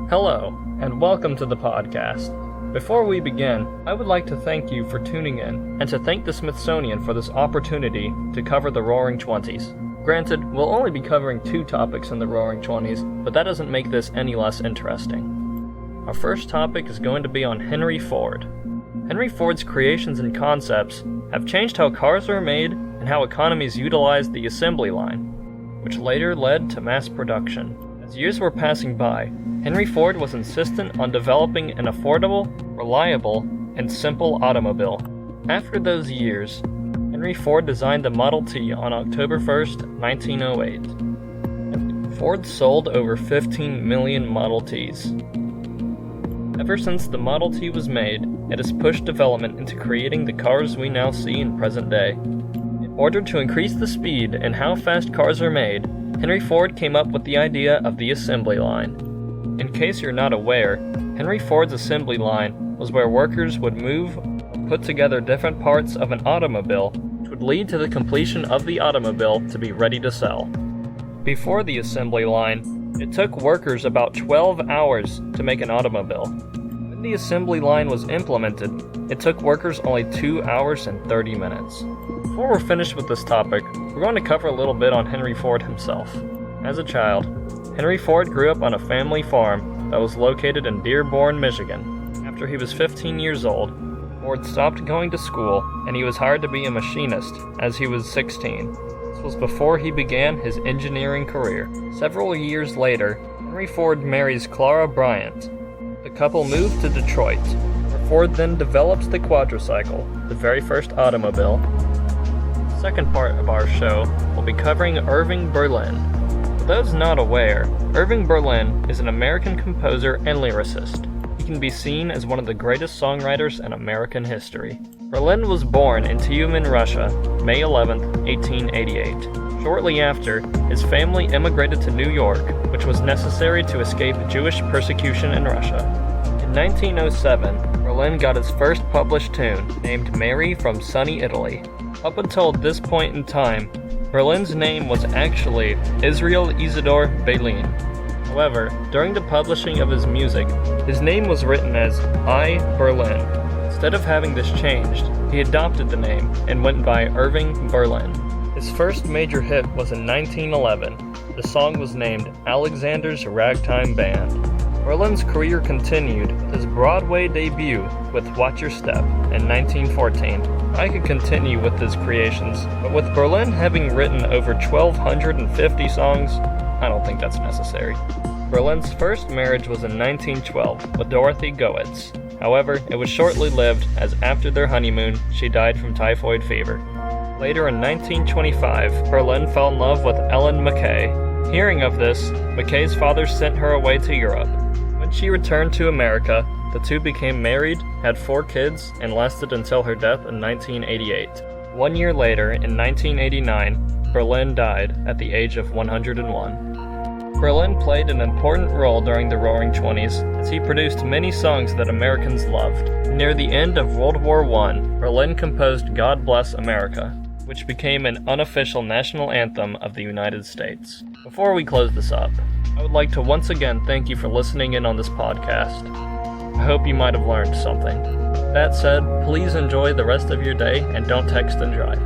Hello, and welcome to the podcast. Before we begin, I would like to thank you for tuning in, and to thank the Smithsonian for this opportunity to cover the Roaring Twenties. Granted, we'll only be covering 2 topics in the Roaring Twenties, but that doesn't make this any less interesting. Our first topic is going to be on Henry Ford. Henry Ford's creations and concepts have changed how cars are made and how economies utilized the assembly line, which later led to mass production. As years were passing by, Henry Ford was insistent on developing an affordable, reliable, and simple automobile. After those years, Henry Ford designed the Model T on October 1st, 1908. And Ford sold over 15 million Model Ts. Ever since the Model T was made, it has pushed development into creating the cars we now see in present day. In order to increase the speed and how fast cars are made, Henry Ford came up with the idea of the assembly line. In case you're not aware, Henry Ford's assembly line was where workers would move or put together different parts of an automobile, which would lead to the completion of the automobile to be ready to sell. Before the assembly line, it took workers about 12 hours to make an automobile. When the assembly line was implemented, it took workers only 2 hours and 30 minutes. Before we're finished with this topic, we're going to cover a little bit on Henry Ford himself. As a child, Henry Ford grew up on a family farm that was located in Dearborn, Michigan. After he was 15 years old, Ford stopped going to school and he was hired to be a machinist as he was 16. This was before he began his engineering career. Several years later, Henry Ford marries Clara Bryant. The couple moved to Detroit, where Ford then develops the quadricycle, the very first automobile. The second part of our show will be covering Irving Berlin. For those not aware, Irving Berlin is an American composer and lyricist. He can be seen as one of the greatest songwriters in American history. Berlin was born in Tyumen, Russia, May 11, 1888. Shortly after, his family immigrated to New York, which was necessary to escape Jewish persecution in Russia. In 1907, Berlin got his first published tune, named Mary from Sunny Italy. Up until this point in time, Berlin's name was actually Israel Isidore Berlin. However, during the publishing of his music, his name was written as I. Berlin. Instead of having this changed, he adopted the name and went by Irving Berlin. His first major hit was in 1911. The song was named Alexander's Ragtime Band. Berlin's career continued with his Broadway debut with Watch Your Step in 1914. I could continue with his creations, but with Berlin having written over 1,250 songs, I don't think that's necessary. Berlin's first marriage was in 1912 with Dorothy Goetz. However, it was shortly lived, as after their honeymoon, she died from typhoid fever. Later in 1925, Berlin fell in love with Ellen Mackay. Hearing of this, Mackay's father sent her away to Europe. When she returned to America, the two became married, had 4 kids, and lasted until her death in 1988. 1 year later, in 1989, Berlin died at the age of 101. Berlin played an important role during the Roaring Twenties, as he produced many songs that Americans loved. Near the end of World War I, Berlin composed God Bless America, which became an unofficial national anthem of the United States. Before we close this up, I would like to once again thank you for listening in on this podcast. I hope you might have learned something. That said, please enjoy the rest of your day and don't text and drive.